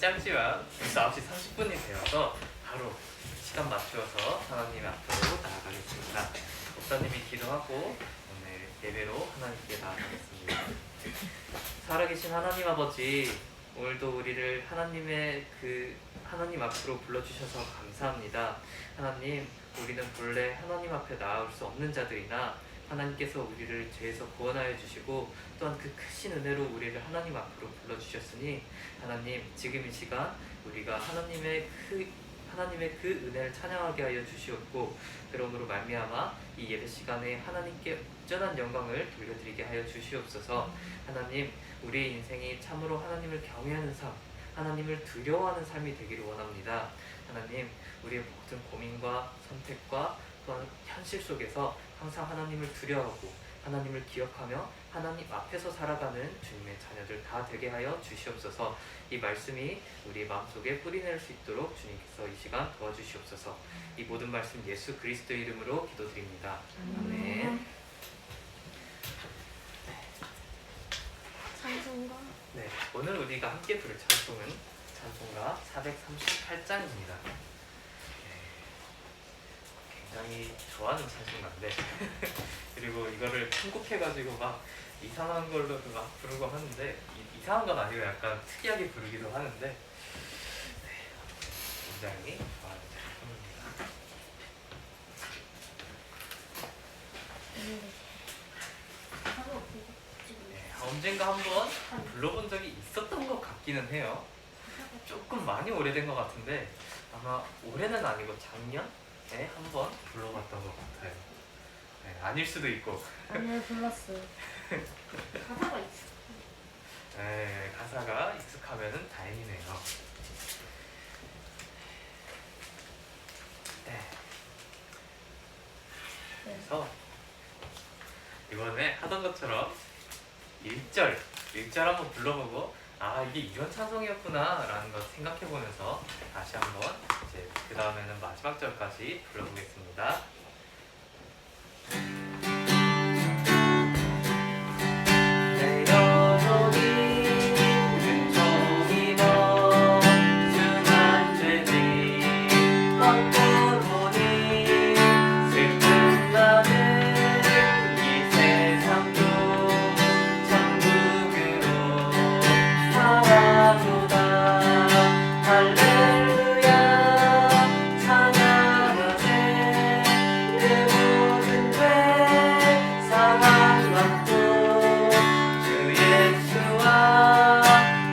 짧지만 벌써 9시 30분이 되어서 바로 시간 맞추어서 하나님 앞으로 나아가겠습니다. 목사님이 기도하고 오늘 예배로 하나님께 나아가겠습니다. 살아계신 하나님 아버지, 오늘도 우리를 하나님 앞으로 불러주셔서 감사합니다. 하나님, 우리는 본래 하나님 앞에 나아올 수 없는 자들이나 하나님께서 우리를 죄에서 구원하여 주시고 또한 그 크신 은혜로 우리를 하나님 앞으로 불러주셨으니 하나님, 지금 이 시간 우리가 하나님의 그 은혜를 찬양하게 하여 주시옵고, 그러므로 말미암아 이 예배 시간에 하나님께 온전한 영광을 돌려드리게 하여 주시옵소서. 하나님, 우리의 인생이 참으로 하나님을 경외하는 삶, 하나님을 두려워하는 삶이 되기를 원합니다. 하나님, 우리의 모든 고민과 선택과 또한 현실 속에서 항상 하나님을 두려워하고 하나님을 기억하며 하나님 앞에서 살아가는 주님의 자녀들 다 되게 하여 주시옵소서. 이 말씀이 우리 마음속에 뿌리낼 수 있도록 주님께서 이 시간 도와주시옵소서. 이 모든 말씀 예수 그리스도 이름으로 기도드립니다. 아멘. 찬송가? 네, 오늘 우리가 함께 부를 찬송은 찬송가 438장입니다. 굉장히 좋아하는 찬송가인데 그리고 이거를 편곡해가지고 막 이상한 걸로 막 부르고 하는데, 이상한 건 아니고 약간 특이하게 부르기도 하는데 굉장히 좋아하는 찬송입니다. 언젠가 한번 불러본 적이 있었던 것 같기는 해요. 조금 많이 오래된 것 같은데 아마 올해는 아니고 작년에 한번 불러봤던 것 같아요. 네, 아닐 수도 있고. 아니요, 불렀어요. 가사가 있어. 네, 가사가 익숙하면 다행이네요. 네. 그래서 이번에 하던 것처럼 1절 한번 불러보고, 아, 이게 이런 찬송이었구나 라는 걸 생각해보면서 다시 한번 이제 그 다음에는 마지막 절까지 불러보겠습니다. 내 영혼이 은총이 너 중한 죄지 얻고 보니 슬픈 나는 이 세상도 천국으로 바라보다. 할렐루야 찬양하세. 내 모든 죄 사함받고 주 예수와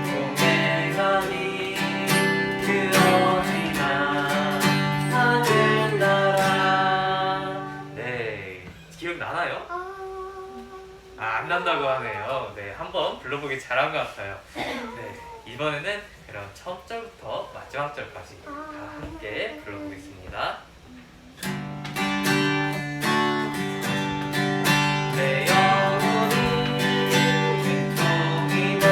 동행하니 그 어디나 하늘나라. 네, 기억나나요? 안 난다고 하네요. 네, 한번 불러보기 잘한 것 같아요. 네, 이번에는 그럼 첫 절부터 마지막 절까지 다 함께 불러보겠습니다. 내 영혼이 은총이 너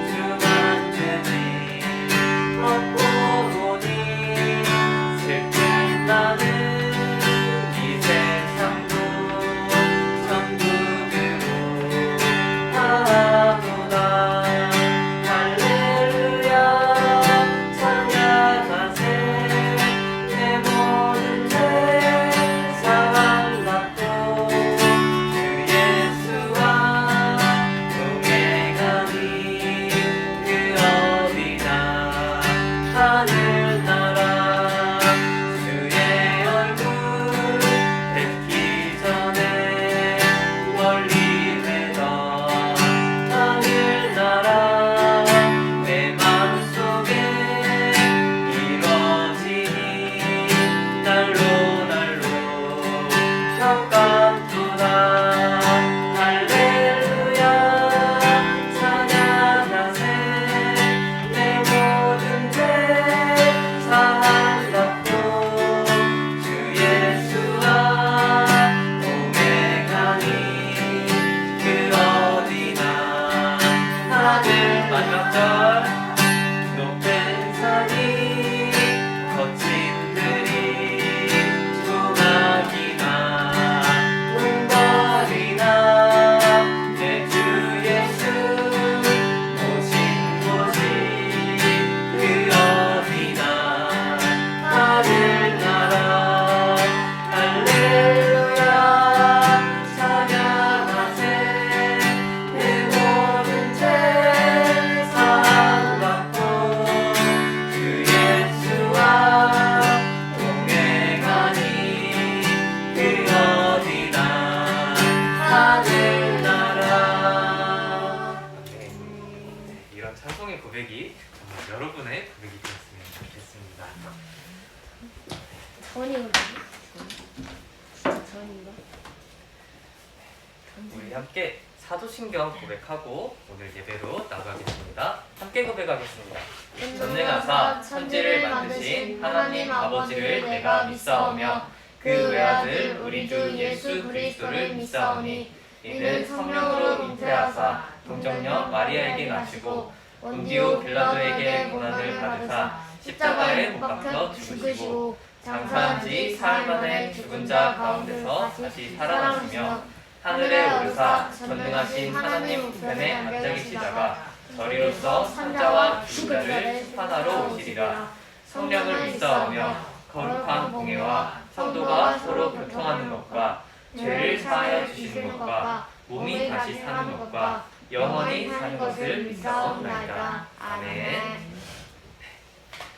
중한 죄지 얻고 보니 슬픈 나는 이 세상도 천국으로 바라보다. 할렐루야 찬양하세. 내 사도신경 고백하고 오늘 예배로 나가겠습니다. 함께 고백하겠습니다. 전능하사 천지를 만드신 하나님 아버지를 내가 믿사오며 그 외아들 우리 주 예수 그리스도를 믿사오니 이는 성령으로 잉태하사 동정녀 마리아에게 나시고 본디오 빌라도에게 고난을 받으사 십자가에 못 박혀 죽으시고 장사한 지 사흘 만에 죽은 자 가운데서 다시 살아나시며 하늘에 오르사 전능하신 하나님 우편에 앉아 계시다가 저리로서 산자와 죽은 자를 심판하러 오시리라. 성령을 믿사오며 거룩한 공예와 성도가 서로 교통하는 것과 죄를 사하여 주시는 것과 몸이 다시 사는 것과 영원히 사는 것을 믿사옵나이다. 아멘.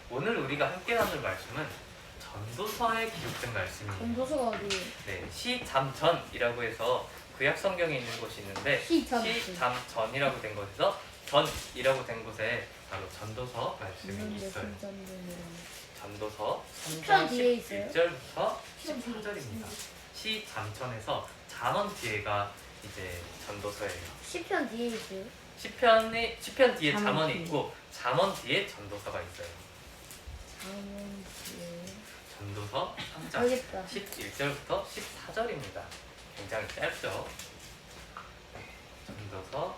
오늘 우리가 함께 나눌 말씀은 전도서에 기록된 말씀입니다. 전도서가 어디? 네, 시잠전이라고 해서 구약 성경에 있는 곳이 있는데 시잠전이라고 된 곳에서 전이라고 된 곳에 바로 전도서 말씀이 있어요. 전도서 3장 뒤에 있어요? 11절부터 14절입니다. 시잠전에서 잠언 뒤에가 이제 전도서예요. 시편 뒤에 있어요? 시편 뒤에 잠언 잠언이 뒤에. 있고 잠언 뒤에 전도서가 있어요. 잠언 뒤에 전도서 3장 여기 있다. 11절부터 14절입니다. 굉장히 짧죠? 네, 전도서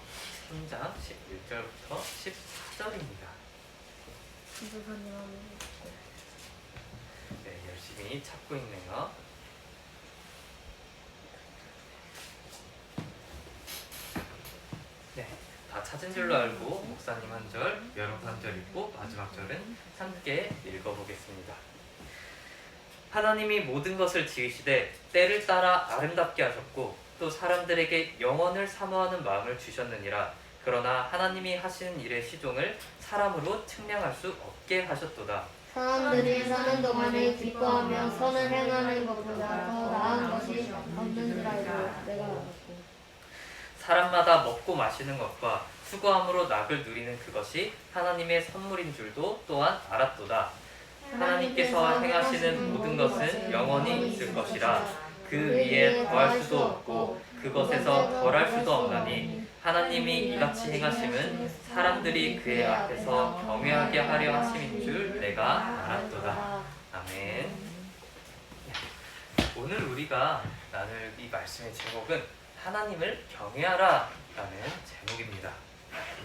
3장 11절부터 14절입니다. 전도사님 한번 네, 열심히 찾고 있네요. 네, 다 찾은 줄로 알고 목사님 한 절, 여러분 한 절 읽고 마지막 절은 함께 읽어보겠습니다. 하나님이 모든 것을 지으시되 때를 따라 아름답게 하셨고 또 사람들에게 영원을 사모하는 마음을 주셨느니라. 그러나 하나님이 하시는 일의 시종을 사람으로 측량할 수 없게 하셨도다. 사람들이 사는 동안에 기뻐하며 선을 행하는 것보다 더 나은 것이 없는 줄 알고 내가 알았고 사람마다 먹고 마시는 것과 수고함으로 낙을 누리는 그것이 하나님의 선물인 줄도 또한 알았도다. 하나님께서 행하시는 모든 것은 영원히 있을 것이라. 그 위에 더할 수도 없고 그것에서 덜할 수도 없나니 하나님이 이같이 행하심은 사람들이 그의 앞에서 경외하게 하려 하심인 줄 내가 알았도다. 아멘. 오늘 우리가 나눌 이 말씀의 제목은 하나님을 경외하라 라는 제목입니다.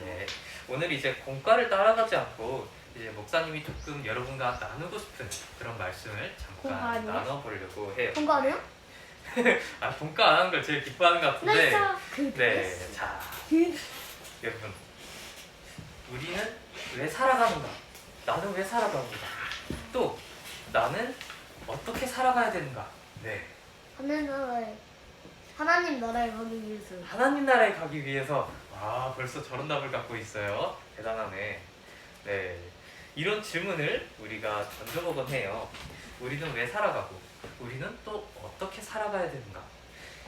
네, 오늘 이제 공과를 따라가지 않고 이제 목사님이 조금 여러분과 나누고 싶은 그런 말씀을 공과 잠깐 아니에요? 나눠보려고 해요. 본 거 아니야? 아, 공과 안 하는 걸 제일 기뻐하는 것 같은데. 네, 자, 여러분, 우리는 왜 살아가는가? 나는 왜 살아가는가? 또 나는 어떻게 살아가야 되는가? 네, 하나님 나라에 가기 위해서 하나님 나라에 가기 위해서. 아, 벌써 저런 답을 갖고 있어요. 대단하네. 네, 이런 질문을 우리가 던져보곤 해요. 우리는 왜 살아가고 우리는 또 어떻게 살아가야 되는가?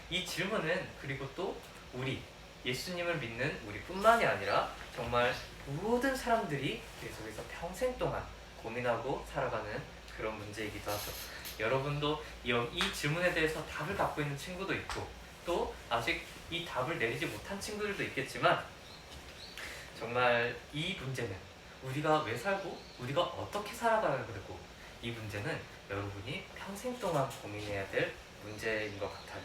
이 질문은 그리고 또 우리 예수님을 믿는 우리뿐만이 아니라 정말 모든 사람들이 계속해서 평생 동안 고민하고 살아가는 그런 문제이기도 하죠. 여러분도 이 질문에 대해서 답을 갖고 있는 친구도 있고 또 아직 이 답을 내리지 못한 친구들도 있겠지만 정말 이 문제는 우리가 왜 살고 우리가 어떻게 살아가야 되고 이 문제는 여러분이 평생 동안 고민해야 될 문제인 것 같아요.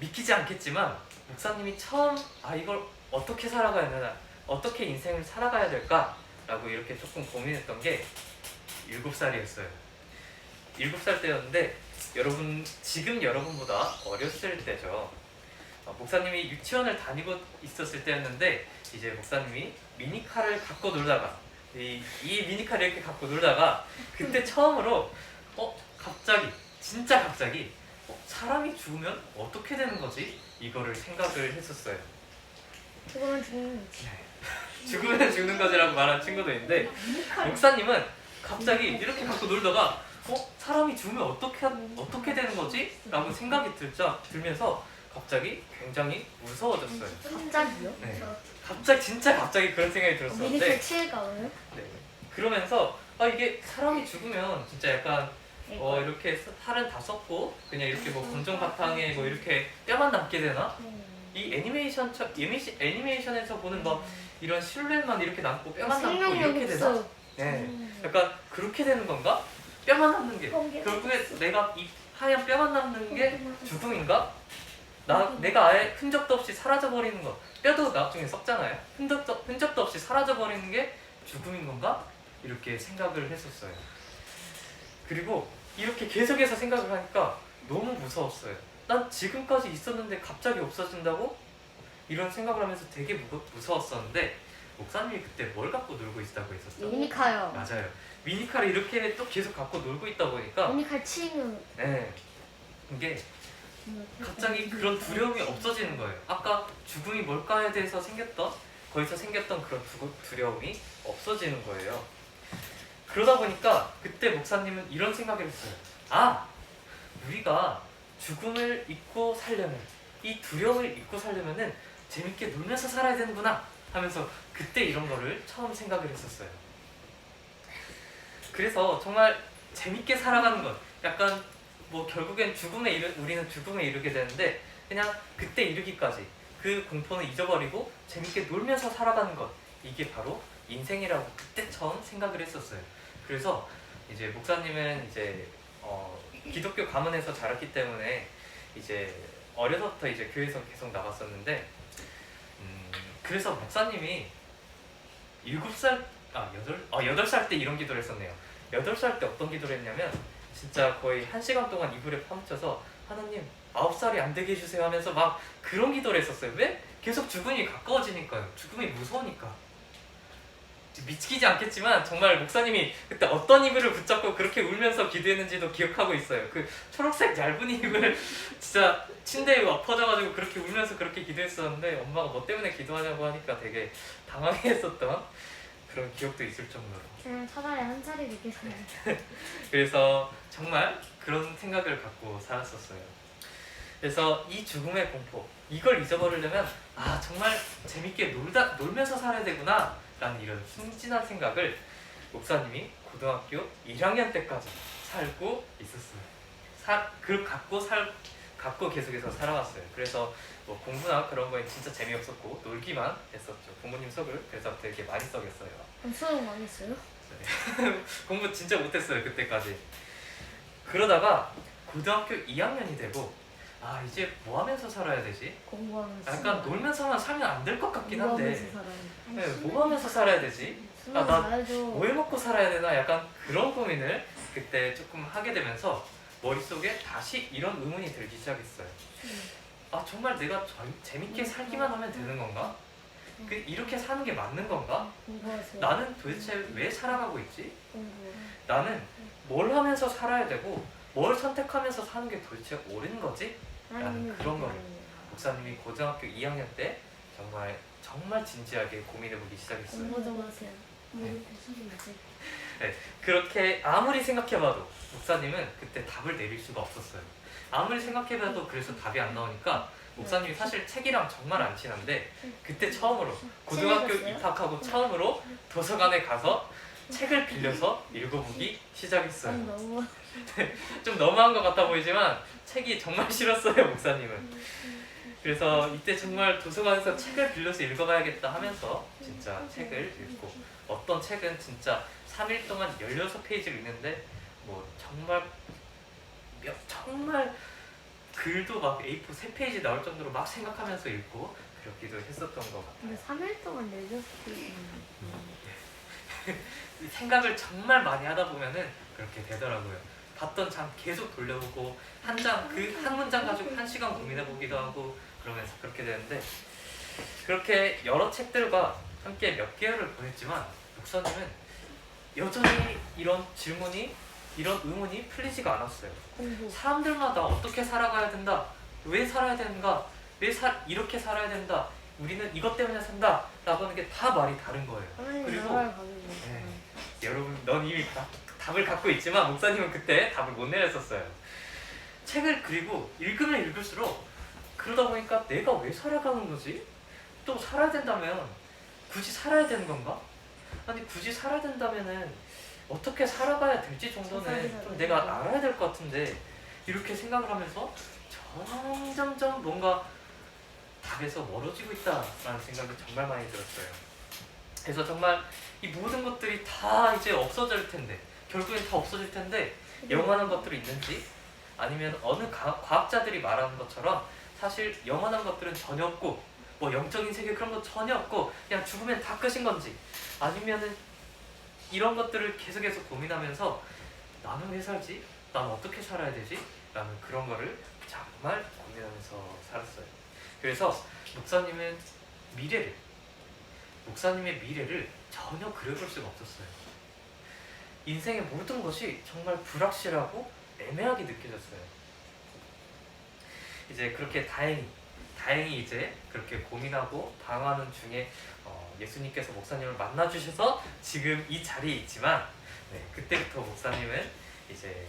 믿기지 않겠지만 목사님이 처음 이걸 어떻게 살아가야 되나, 어떻게 인생을 살아가야 될까 라고 이렇게 조금 고민했던 게 7살이었어요. 7살 때였는데 지금 여러분보다 어렸을 때죠. 목사님이 유치원을 다니고 있었을 때였는데 이제 목사님이 미니카를 갖고 놀다가 이 미니카를 이렇게 갖고 놀다가 그때 처음으로 진짜 갑자기 사람이 죽으면 어떻게 되는 거지? 이거를 생각을 했었어요. 죽으면 죽는 거지. 죽으면 죽는 거지라고 말한 친구도 있는데 목사님은 갑자기 이렇게 갖고 놀다가 사람이 죽으면 어떻게 되는 거지? 라고 생각이 들면서 갑자기 굉장히 무서워졌어요. 갑자기요? 네. 진짜 갑자기 그런 생각이 미니카 들었었는데 치일까 봐요? 네. 그러면서 이게 사람이 죽으면 진짜 약간 이렇게 살은 다 썩고 그냥 이렇게 뭐 검정 바탕에 뭐 이렇게 뼈만 남게 되나? 이 애니메이션에서 보는 막 이런 실루엣만 이렇게 남고 뼈만 남고 생명력 이렇게 되나? 없어. 네, 약간 그렇게 되는 건가? 뼈만 남는 게 결국에 내가 이 하얀 뼈만 남는 게 죽음인가? 내가 아예 흔적도 없이 사라져 버리는 것. 뼈도 나중에 썩잖아요. 흔적도 없이 사라져 버리는 게 죽음인 건가? 이렇게 생각을 했었어요. 그리고 이렇게 계속해서 생각을 하니까 너무 무서웠어요. 난 지금까지 있었는데 갑자기 없어진다고? 이런 생각을 하면서 되게 무서웠었는데 목사님이 그때 뭘 갖고 놀고 있다고 했었어? 미니카요. 맞아요. 미니카를 이렇게 또 계속 갖고 놀고 있다 보니까 미니카 치는. 네, 이게 갑자기 그런 두려움이 없어지는 거예요. 아까 죽음이 뭘까에 대해서 거기서 생겼던 그런 두려움이 없어지는 거예요. 그러다 보니까 그때 목사님은 이런 생각을 했어요. 아, 우리가 죽음을 잊고 살려면, 이 두려움을 잊고 살려면은 재밌게 놀면서 살아야 되는구나 하면서 그때 이런 거를 처음 생각을 했었어요. 그래서 정말 재밌게 살아가는 것, 약간 뭐 결국엔 우리는 죽음에 이르게 되는데 그냥 그때 이르기까지 그 공포는 잊어버리고 재밌게 놀면서 살아가는 것, 이게 바로 인생이라고 그때 처음 생각을 했었어요. 그래서 이제 목사님은 이제 기독교 가문에서 자랐기 때문에 이제 어려서부터 이제 교회에서 계속 나갔었는데 그래서 목사님이 8살 때 이런 기도를 했었네요. 8살 때 어떤 기도를 했냐면 진짜 거의 1시간 동안 이불에 파묻혀서 하나님 9살이 안 되게 해주세요 하면서 막 그런 기도를 했었어요. 왜? 계속 죽음이 가까워지니까요. 죽음이 무서우니까. 미치지 않겠지만 정말 목사님이 그때 어떤 이불을 붙잡고 그렇게 울면서 기도했는지도 기억하고 있어요. 그 초록색 얇은 이불을 진짜 침대에 엎어져가지고 그렇게 울면서 그렇게 기도했었는데 엄마가 뭐 때문에 기도하냐고 하니까 되게 당황했었던 그런 기억도 있을 정도로. 그냥 차라리 한 살이 늦게 살아요. 그래서 정말 그런 생각을 갖고 살았었어요. 그래서 이 죽음의 공포, 이걸 잊어버리려면 정말 재밌게 놀면서 살아야 되구나 라는 이런 순진한 생각을 목사님이 고등학교 1학년 때까지 살고 있었어요. 그걸 갖고 계속해서 살아왔어요. 그래서 뭐 공부나 그런 거에 진짜 재미없었고 놀기만 했었죠. 부모님 속을 그래서 되게 많이 썩였어요. 그럼 수능 많이 했어요? 공부 진짜 못했어요 그때까지. 그러다가 고등학교 2학년이 되고 이제 뭐 하면서 살아야 되지? 공부하면서. 약간 놀면서만 살면 안 될 것 같긴 한데 공부하면서 살아요. 뭐 하면서 살아야 되지? 수능 가야죠. 뭐 해먹고 살아야 되나? 약간 그런 고민을 그때 조금 하게 되면서 머릿속에 다시 이런 의문이 들기 시작했어요. 정말 내가 재밌게 살기만 하면 되는 건가? 이렇게 사는 게 맞는 건가? 공부하세요. 나는 도대체 왜 살아가고 있지? 공부. 나는 뭘 하면서 살아야 되고 뭘 선택하면서 사는 게 도대체 옳은 거지? 라는 그런 거를 목사님이 고등학교 2학년 때 정말 진지하게 고민해보기 시작했어요. 공부 좀 하세요. 네, 그렇게 아무리 생각해봐도 목사님은 그때 답을 내릴 수가 없었어요. 아무리 생각해봐도 그래서 답이 안 나오니까 목사님이 사실 책이랑 정말 안 친한데 그때 처음으로 고등학교 입학하고 처음으로 도서관에 가서 책을 빌려서 읽어보기 시작했어요. 너무 좀 너무한 것 같아 보이지만 책이 정말 싫었어요 목사님은. 그래서 이때 정말 도서관에서 책을 빌려서 읽어봐야겠다 하면서 진짜 책을 읽고 어떤 책은 진짜 3일 동안 16페이지를 읽는데 뭐 정말 글도 막 A4 3페이지 나올 정도로 막 생각하면서 읽고 그렇기도 했었던 것 같아요. 근데 3일 동안 16페이지. 생각을 정말 많이 하다 보면은 그렇게 되더라고요. 봤던 장 계속 돌려보고 한 문장 가지고 1시간 고민해보기도 하고 그러면서 그렇게 되는데 그렇게 여러 책들과 함께 몇 개월을 보냈지만 목사님은 여전히 이런 질문이 이런 의문이 풀리지가 않았어요. 공부. 사람들마다 어떻게 살아가야 된다, 왜 살아야 되는가, 이렇게 살아야 된다, 우리는 이것 때문에 산다 라고 하는 게 다 말이 다른 거예요. 그리고 여러분 넌 이미 답을 갖고 있지만 목사님은 그때 답을 못 내렸었어요. 책을 그리고 읽으면 읽을수록 그러다 보니까 내가 왜 살아가는 거지? 또 살아야 된다면 굳이 살아야 되는 건가? 아니 굳이 살아야 된다면은 어떻게 살아가야 될지 정도는 좀 내가 알아야 될 것 같은데 이렇게 생각을 하면서 점점점 뭔가 답에서 멀어지고 있다라는 생각이 정말 많이 들었어요. 그래서 정말 이 모든 것들이 다 이제 없어질 텐데, 결국엔 다 없어질 텐데 영원한 것들이 있는지, 아니면 어느 과학자들이 말하는 것처럼 사실 영원한 것들은 전혀 없고 뭐 영적인 세계 그런 거 전혀 없고 그냥 죽으면 다 끝인 건지, 아니면은 이런 것들을 계속해서 고민하면서 나는 왜 살지? 나는 어떻게 살아야 되지? 라는 그런 거를 정말 고민하면서 살았어요. 그래서 목사님의 미래를 전혀 그려볼 수가 없었어요. 인생의 모든 것이 정말 불확실하고 애매하게 느껴졌어요. 이제 그렇게 다행히 이제 그렇게 고민하고 방황하는 중에 예수님께서 목사님을 만나주셔서 지금 이 자리에 있지만, 그때부터 목사님은 이제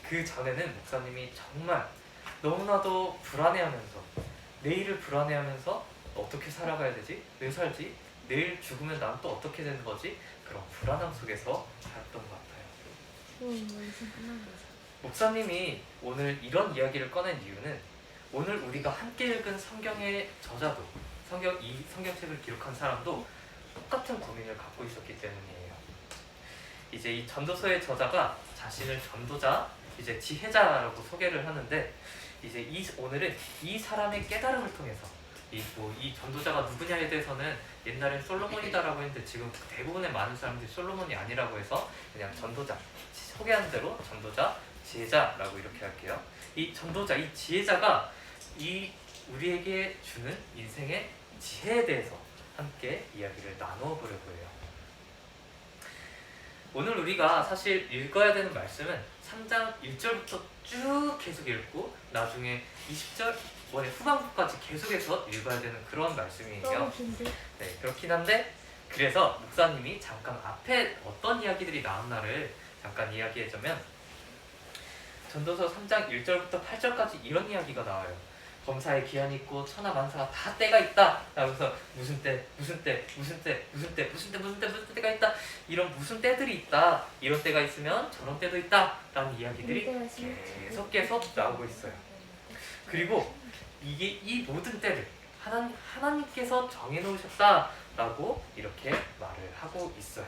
그 전에는 목사님이 정말 너무나도 불안해하면서, 내일을 불안해하면서 어떻게 살아가야 되지? 왜 살지? 내일 죽으면 난 또 어떻게 되는 거지? 그런 불안함 속에서 살았던 것 같아요. 목사님이 오늘 이런 이야기를 꺼낸 이유는, 오늘 우리가 함께 읽은 성경의 저자도, 이 성경책을 기록한 사람도 똑같은 고민을 갖고 있었기 때문이에요. 이제 이 전도서의 저자가 자신을 전도자, 이제 지혜자라고 소개를 하는데, 이제 오늘은 이 사람의 깨달음을 통해서 이 전도자가 누구냐에 대해서는 옛날엔 솔로몬이다라고 했는데 지금 대부분의 많은 사람들이 솔로몬이 아니라고 해서 그냥 전도자, 소개한 대로 전도자, 지혜자라고 이렇게 할게요. 이 전도자, 이 지혜자가 우리에게 주는 인생의 지혜에 대해서 함께 이야기를 나누어 보려고 해요. 오늘 우리가 사실 읽어야 되는 말씀은 3장 1절부터 쭉 계속 읽고 나중에 20절 후반부까지 계속해서 읽어야 되는 그런 말씀이에요. 네, 그렇긴 한데, 그래서 목사님이 잠깐 앞에 어떤 이야기들이 나왔나를 잠깐 이야기해주면, 전도서 3장 1절부터 8절까지 이런 이야기가 나와요. 범사에 기한이 있고 천하 만사가 다 때가 있다. 그래서 무슨 때가 있다. 이런 무슨 때들이 있다. 이런 때가 있으면 저런 때도 있다. 라는 이야기들이 계속 나오고 있어요. 그리고 이 모든 때를 하나님께서 정해놓으셨다라고 이렇게 말을 하고 있어요.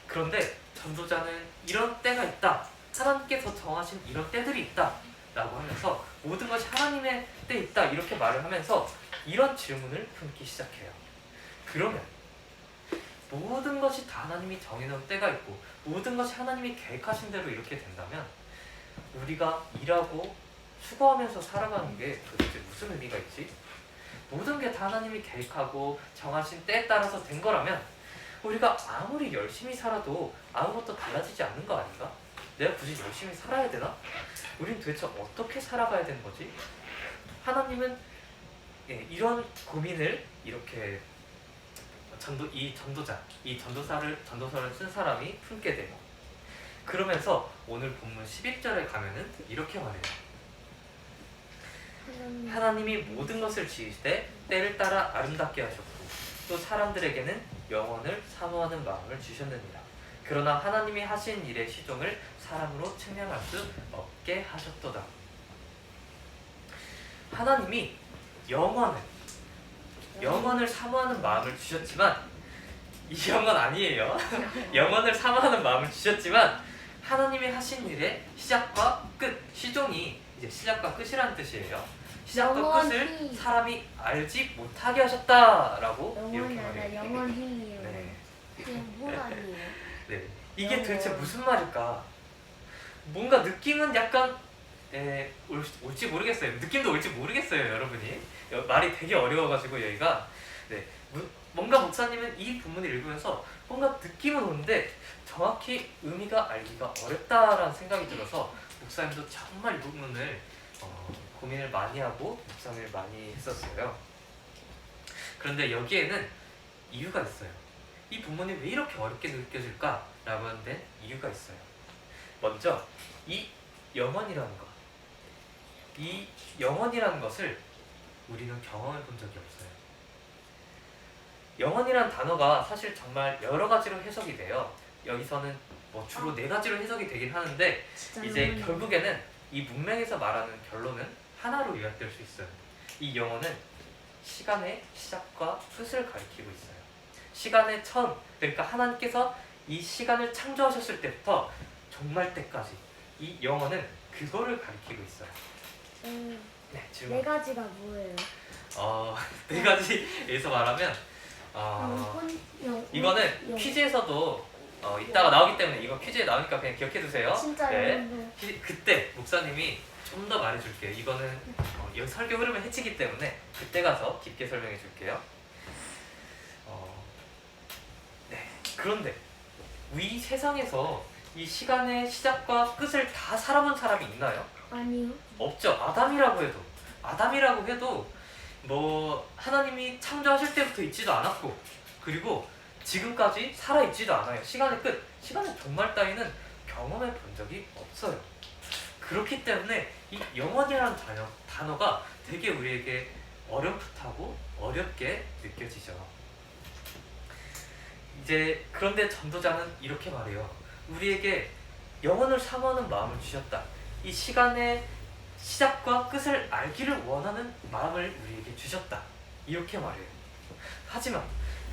그런데 전도자는 이런 때가 있다. 하나님께서 정하신 이런 때들이 있다. 라고 하면서 모든 것이 하나님의 때 있다. 이렇게 말을 하면서 이런 질문을 품기 시작해요. 그러면 모든 것이 다 하나님이 정해놓은 때가 있고 모든 것이 하나님이 계획하신 대로 이렇게 된다면 우리가 일하고 수고하면서 살아가는 게 도대체 무슨 의미가 있지? 모든 게 다 하나님이 계획하고 정하신 때에 따라서 된 거라면 우리가 아무리 열심히 살아도 아무것도 달라지지 않는 거 아닌가? 내가 굳이 열심히 살아야 되나? 우린 도대체 어떻게 살아가야 되는 거지? 하나님은 이런 고민을 이렇게 전도서를 쓴 사람이 품게 돼요. 그러면서 오늘 본문 11절에 가면은 이렇게 말해요. 하나님이 모든 것을 지으시되 때를 따라 아름답게 하셨고 또 사람들에게는 영원을 사모하는 마음을 주셨느니라. 그러나 하나님이 하신 일의 시종을 사람으로 측량할 수 없게 하셨도다. 하나님이 영원을 사모하는 마음을 주셨지만, 이 영원 아니에요. 영원을 사모하는 마음을 주셨지만 하나님이 하신 일의 시작과 끝, 시종이 이제 시작과 끝이라는 뜻이에요. 시작과 끝을 사람이 알지 못하게 하셨다라고 이렇게 말해요. 영원히요. 네. 뭘 아니에요? 네. 이게 도대체 무슨 말일까? 뭔가 느낌은 약간 올지 모르겠어요. 느낌도 올지 모르겠어요, 여러분이. 말이 되게 어려워가지고 여기가. 네. 뭔가 목사님은 이 본문을 읽으면서 뭔가 느낌은 오는데 정확히 의미가 알기가 어렵다라는 생각이 들어서 목사님도 정말 이 부분을 고민을 많이 하고 묵상을 많이 했었어요. 그런데 여기에는 이유가 있어요. 이 본문이 왜 이렇게 어렵게 느껴질까라고 하는데 이유가 있어요. 먼저 이 영원이라는 것을 우리는 경험해 본 적이 없어요. 영원이라는 단어가 사실 정말 여러 가지로 해석이 돼요. 여기서는 뭐 주로 4가지로 해석이 되긴 하는데 이제 결국에는 이 문맥에서 말하는 결론은 하나로 요약될 수 있어요. 이 영어는 시간의 시작과 끝을 가리키고 있어요. 시간의 처음, 그러니까 하나님께서 이 시간을 창조하셨을 때부터 종말 때까지 이 영어는 그거를 가리키고 있어요. 네, 질문. 네 가지가 뭐예요? 네 가지에서 말하면 이거는 퀴즈에서도 이따가 나오기 때문에 이거 퀴즈에 나오니까 그냥 기억해 두세요. 진짜 네. 이런 그때 목사님이 좀 더 말해줄게요. 이거는 여기 설교 흐름을 해치기 때문에 그때 가서 깊게 설명해 줄게요. 네. 그런데 이 세상에서 이 시간의 시작과 끝을 다 살아본 사람이 있나요? 거 아니요. 없죠. 아담이라고 해도 뭐 하나님이 창조하실 때부터 있지도 않았고 그리고 지금까지 살아 있지도 않아요. 시간의 끝, 시간의 종말 따위는 경험해 본 적이 없어요. 그렇기 때문에 이 영원이라는 단어가 되게 우리에게 어렴풋하고 어렵게 느껴지죠. 이제 그런데 전도자는 이렇게 말해요. 우리에게 영혼을 사모하는 마음을 주셨다. 이 시간의 시작과 끝을 알기를 원하는 마음을 우리에게 주셨다. 이렇게 말해요. 하지만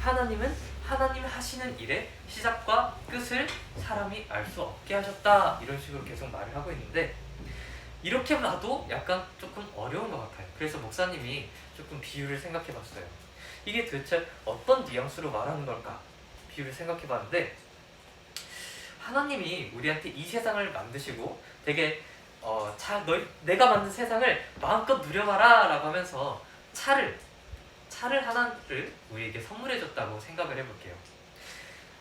하나님은 하나님 하시는 일의 시작과 끝을 사람이 알 수 없게 하셨다. 이런 식으로 계속 말을 하고 있는데 이렇게 봐도 약간 조금 어려운 것 같아요. 그래서 목사님이 조금 비유를 생각해 봤어요. 이게 도대체 어떤 뉘앙스로 말하는 걸까? 비유를 생각해 봤는데 하나님이 우리한테 이 세상을 만드시고 되게 내가 만든 세상을 마음껏 누려봐라 라고 하면서 차를 하나를 우리에게 선물해 줬다고 생각을 해볼게요.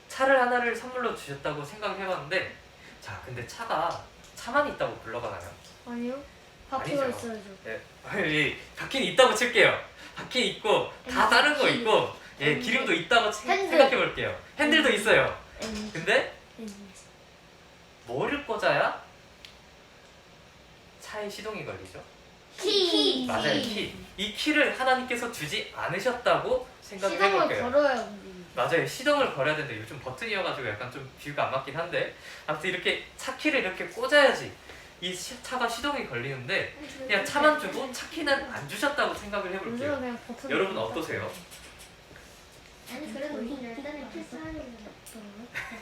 차를 하나를 선물로 주셨다고 생각을 해봤는데 자 근데 차만 있다고 굴러가나요? 아니요. 바퀴가 아니죠. 있어야죠. 네, 바퀴는 있다고 칠게요. 바퀴 있고 다 다른 거 있고 기름도 있다고 핸들. 생각해 볼게요. 핸들도 있어요. 엔진. 근데 뭐를 꽂아야 차에 시동이 걸리죠? 키. 맞아요, 키. 이 키를 하나님께서 주지 않으셨다고 생각을 시동을 해볼게요. 걸어야 움직이죠. 맞아요, 시동을 걸어야 되는데 요즘 버튼이어가지고 약간 좀 비유가 안 맞긴 한데 아무튼 이렇게 차 키를 이렇게 꽂아야지 이 차가 시동이 걸리는데 그냥 차만 주고 차 키는 안 주셨다고 생각을 요즘은 해볼게요. 그냥 버튼. 여러분 어떠세요? 아니 그래도 일단은 필수하는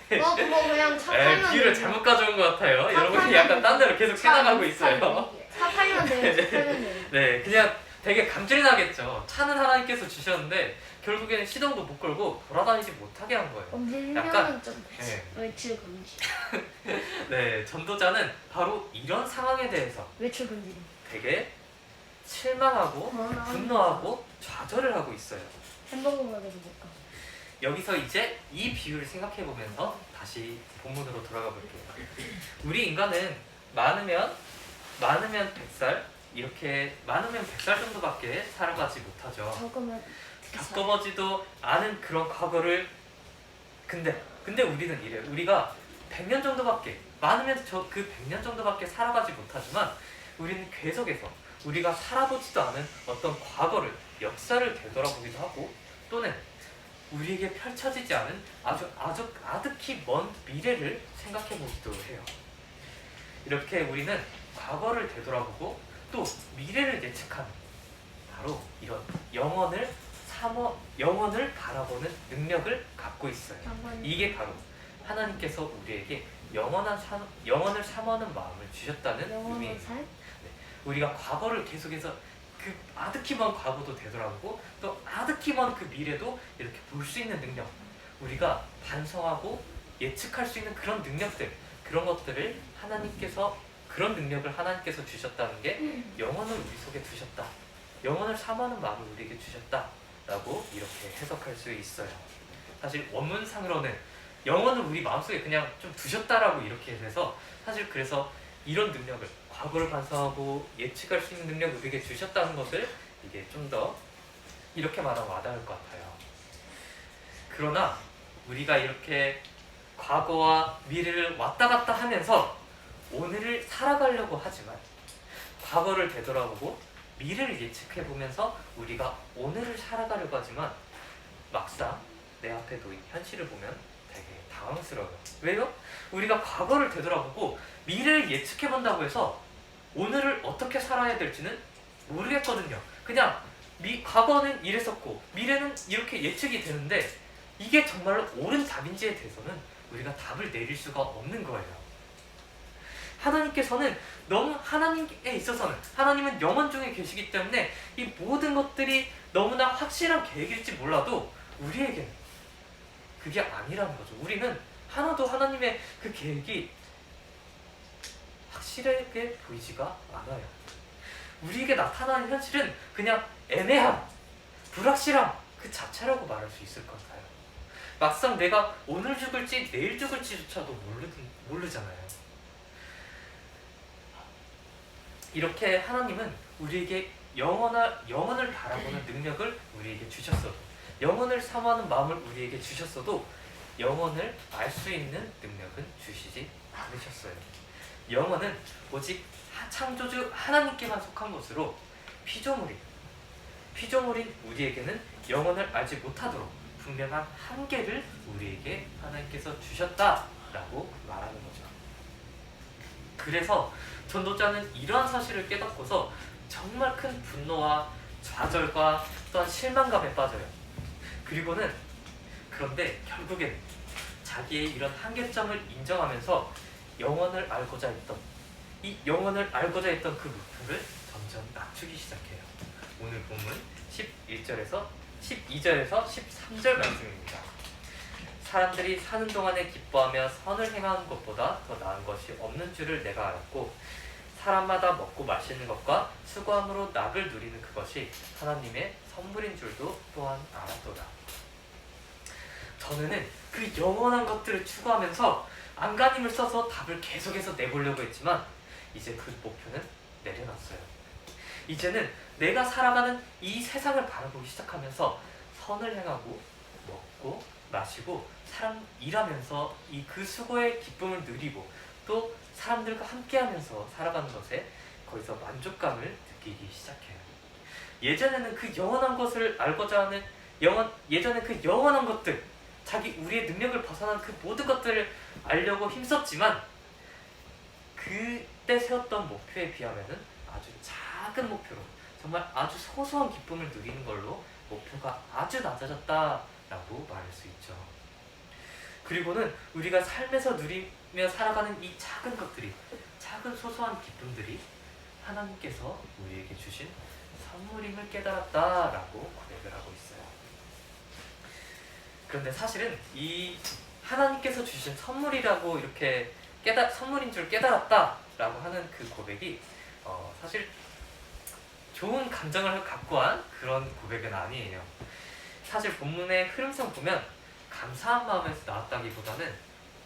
그거 그냥 차 팔면 비유를 돼요. 잘못 가져온 것 같아요. 차 여러분이 팔면 약간 딴 데로 계속 차 생각하고 있어요. 차 팔면 돼요. 차 팔면 돼요. 네, 그냥 되게 감질이 나겠죠. 차는 하나님께서 주셨는데 결국에는 시동도 못 걸고 돌아다니지 못하게 한 거예요. 밀면은 좀 네. 외출 금지. 네, 전도자는 바로 이런 상황에 대해서 외출 금지. 되게 실망하고 분노하고 좌절을 하고 있어요. 햄버거 가게도 못 가. 여기서 이제 이 비유를 생각해 보면서 다시 본문으로 돌아가 볼게요. 우리 인간은 많으면 100살 이렇게 많으면 100살 정도밖에 살아가지 못하죠. 적으면 겪어보지도 않은 그런 과거를 근데 우리는 이래요. 우리가 100년 정도밖에 많으면 그 100년 정도밖에 살아가지 못하지만 우리는 계속해서 우리가 살아보지도 않은 어떤 과거를 역사를 되돌아보기도 하고 또는 우리에게 펼쳐지지 않은 아주 아득히 먼 미래를 생각해 보기도 해요. 이렇게 우리는 과거를 되돌아보고 또 미래를 예측하는 바로 이런 영혼을 바라보는 능력을 갖고 있어요. 이게 바로 하나님께서 우리에게 영혼을 사모하는 마음을 주셨다는 영원한 의미예요. 삶? 우리가 과거를 계속해서 그 아득히 먼 과거도 되돌아보고 또 아득히 먼 그 미래도 이렇게 볼 수 있는 능력, 우리가 반성하고 예측할 수 있는 그런 능력들, 그런 것들을 그런 능력을 하나님께서 주셨다는 게 영혼을 우리 속에 두셨다, 영혼을 사모하는 마음을 우리에게 주셨다라고 이렇게 해석할 수 있어요. 사실 원문상으로는 영혼을 우리 마음속에 그냥 좀 두셨다라고 이렇게 해서 사실 그래서 이런 능력을 과거를 반성하고 예측할 수 있는 능력을 우리에게 주셨다는 것을 이게 좀 더 이렇게 말하면 와닿을 것 같아요. 그러나 우리가 이렇게 과거와 미래를 왔다 갔다 하면서 오늘을 살아가려고 하지만 과거를 되돌아보고 미래를 예측해 보면서 우리가 오늘을 살아가려고 하지만 막상 내 앞에 놓인 현실을 보면 되게 당황스러워요. 왜요? 우리가 과거를 되돌아보고 미래를 예측해 본다고 해서 오늘을 어떻게 살아야 될지는 모르겠거든요. 그냥 과거는 이랬었고 미래는 이렇게 예측이 되는데 이게 정말로 옳은 답인지에 대해서는 우리가 답을 내릴 수가 없는 거예요. 하나님께서는 너무 하나님에 있어서는 하나님은 영원 중에 계시기 때문에 이 모든 것들이 너무나 확실한 계획일지 몰라도 우리에게는 그게 아니라는 거죠. 우리는 하나도 하나님의 그 계획이 확실하게 보이지가 않아요. 우리에게 나타나는 현실은 그냥 애매함, 불확실함 그 자체라고 말할 수 있을 것 같아요. 막상 내가 오늘 죽을지 내일 죽을지조차도 모르잖아요. 이렇게 하나님은 우리에게 영혼을 바라보는 능력을 우리에게 주셨어도, 영혼을 사모하는 마음을 우리에게 주셨어도 영혼을 알 수 있는 능력은 주시지 않으셨어요. 영혼은 오직 창조주 하나님께만 속한 것으로 피조물인 우리에게는 영혼을 알지 못하도록 분명한 한계를 우리에게 하나님께서 주셨다라고 말하는 거죠. 그래서 전도자는 이러한 사실을 깨닫고서 정말 큰 분노와 좌절과 또한 실망감에 빠져요. 그런데 결국엔 자기의 이런 한계점을 인정하면서 영혼을 알고자 했던 그 목표를 점점 낮추기 시작해요. 오늘 본문 12절에서 13절 말씀입니다. 사람들이 사는 동안에 기뻐하며 선을 행하는 것보다 더 나은 것이 없는 줄을 내가 알았고 사람마다 먹고 마시는 것과 수고함으로 낙을 누리는 그것이 하나님의 선물인 줄도 또한 알았도다. 전에는 그 영원한 것들을 추구하면서 안간힘을 써서 답을 계속해서 내보려고 했지만 이제 그 목표는 내려놨어요. 이제는 내가 살아가는 이 세상을 바라보기 시작하면서 선을 행하고 먹고 마시고 일하면서 그 수고의 기쁨을 누리고 또 사람들과 함께하면서 살아가는 것에 거기서 만족감을 느끼기 시작해요. 예전에는 그 영원한 것을 알고자 하는 예전에 그 영원한 것들, 우리의 능력을 벗어난 그 모든 것들을 알려고 힘썼지만 그때 세웠던 목표에 비하면은 아주 작은 목표로 정말 아주 소소한 기쁨을 누리는 걸로 목표가 아주 낮아졌다라고 말할 수 있죠. 그리고는 우리가 삶에서 누리며 살아가는 이 작은 것들이, 작은 소소한 기쁨들이 하나님께서 우리에게 주신 선물임을 깨달았다라고 고백을 하고 있어요. 그런데 사실은 이 하나님께서 주신 선물이라고 이렇게 선물인 줄 깨달았다라고 하는 그 고백이 사실 좋은 감정을 갖고 한 그런 고백은 아니에요. 사실 본문의 흐름상 보면 감사한 마음에서 나왔다기보다는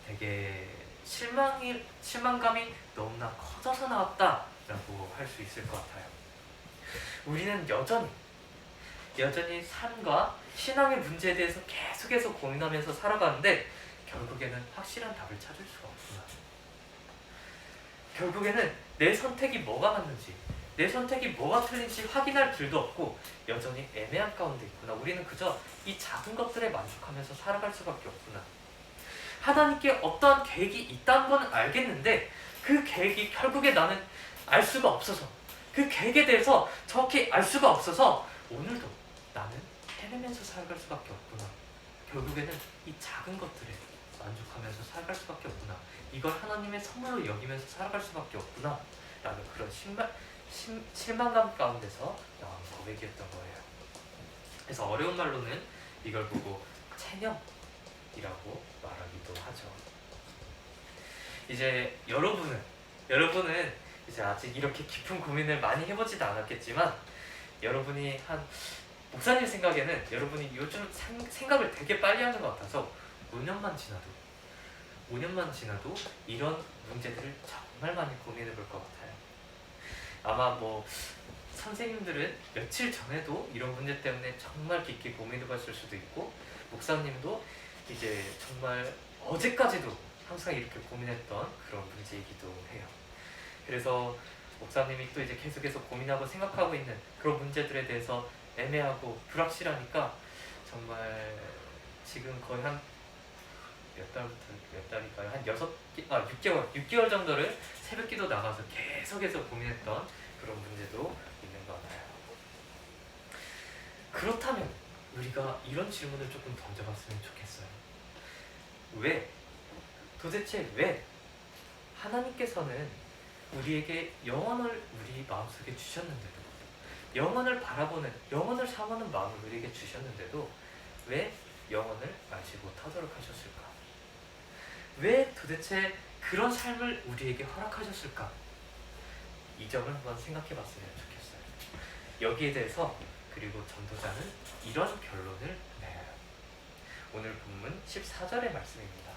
되게 실망감이 너무나 커져서 나왔다라고 할 수 있을 것 같아요. 우리는 여전히 삶과 신앙의 문제에 대해서 계속해서 고민하면서 살아가는데 결국에는 확실한 답을 찾을 수가 없구나. 결국에는 내 선택이 뭐가 맞는지, 내 선택이 뭐가 틀린지 확인할 길도 없고 여전히 애매한 가운데 있구나. 우리는 그저 이 작은 것들에 만족하면서 살아갈 수밖에 없구나. 하나님께 어떠한 계획이 있다는 건 알겠는데 그 계획이 결국에 나는 알 수가 없어서, 그 계획에 대해서 정확히 알 수가 없어서 오늘도 나는 헤매면서 살아갈 수밖에 없구나. 결국에는 이 작은 것들에 만족하면서 살아갈 수밖에 없구나. 이걸 하나님의 선물로 여기면서 살아갈 수밖에 없구나 라는 그런 실망감 가운데서 나온 고백이었던 거예요. 그래서 어려운 말로는 이걸 보고 체념이라고 말하기도 하죠. 이제 여러분은 이제 아직 이렇게 깊은 고민을 많이 해보지도 않았겠지만 여러분이 목사님 생각에는 여러분이 요즘 생각을 되게 빨리 하는 것 같아서 5년만 지나도 이런 문제들을 정말 많이 고민해 볼 것 같아요. 아마 선생님들은 며칠 전에도 이런 문제 때문에 정말 깊게 고민해 봤을 수도 있고 목사님도 이제 정말 어제까지도 항상 이렇게 고민했던 그런 문제이기도 해요. 그래서 목사님이 또 이제 계속해서 고민하고 생각하고 있는 그런 문제들에 대해서 애매하고 불확실하니까 정말 지금 거의 한 몇 달일까요? 한 6개월 정도를 새벽기도 나가서 계속해서 고민했던 그런 문제도 있는 것 같아요. 그렇다면 우리가 이런 질문을 조금 던져봤으면 좋겠어요. 왜? 도대체 왜 하나님께서는 우리에게 영혼을 우리 마음속에 주셨는데도, 영혼을 바라보는, 영혼을 사모하는 마음을 우리에게 주셨는데도 왜 영혼을 알지 못하도록 하셨을까? 왜 도대체 그런 삶을 우리에게 허락하셨을까? 이 점을 한번 생각해 봤으면 좋겠어요. 여기에 대해서 그리고 전도자는 이런 결론을 내려요. 오늘 본문 14절의 말씀입니다.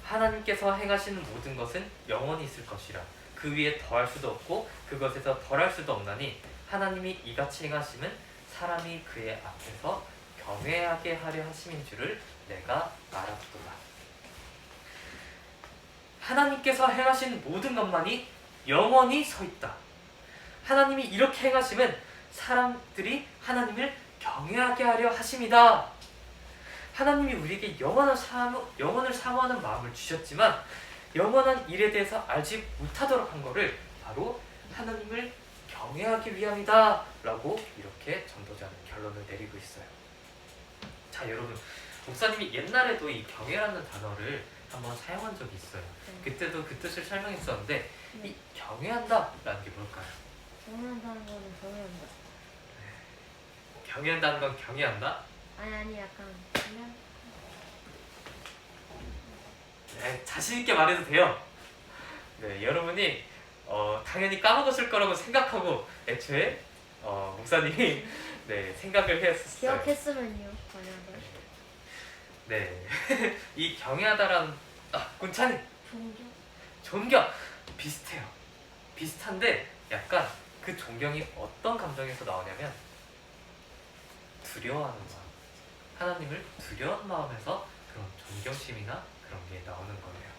하나님께서 행하시는 모든 것은 영원히 있을 것이라 그 위에 더할 수도 없고 그것에서 덜할 수도 없나니 하나님이 이같이 행하심은 사람이 그의 앞에서 경외하게 하려 하심인 줄을 내가 알았도다. 하나님께서 행하신 모든 것만이 영원히 서 있다. 하나님이 이렇게 행하심은 사람들이 하나님을 경외하게 하려 하심이다. 하나님이 우리에게 영원을 사모하는 마음을 주셨지만 영원한 일에 대해서 알지 못하도록 한 것을 바로 하나님을 경외하기 위함이다 라고 이렇게 전도자는 결론을 내리고 있어요. 자, 여러분, 목사님이 옛날에도 이 경외라는 단어를 한번 사용한 적이 있어요. 그때도 그 뜻을 설명했었는데 이 경외한다 라는 게 뭘까요? 경외한다는 거는 경외한다. 경외한다는 건 경외한다? 아니 약간 그냥 네, 자신있게 말해도 돼요. 네, 여러분이 당연히 까먹었을 거라고 생각하고 애초에 목사님이 네, 생각을 했었어요. 기억했으면요. 만약에 네, 이 경외하다라는 군찬이 존경. 존경 비슷해요. 비슷한데 약간 그 존경이 어떤 감정에서 나오냐면 두려워하는 마음, 하나님을 두려운 마음에서 그런 존경심이나 그런 게 나오는 거예요.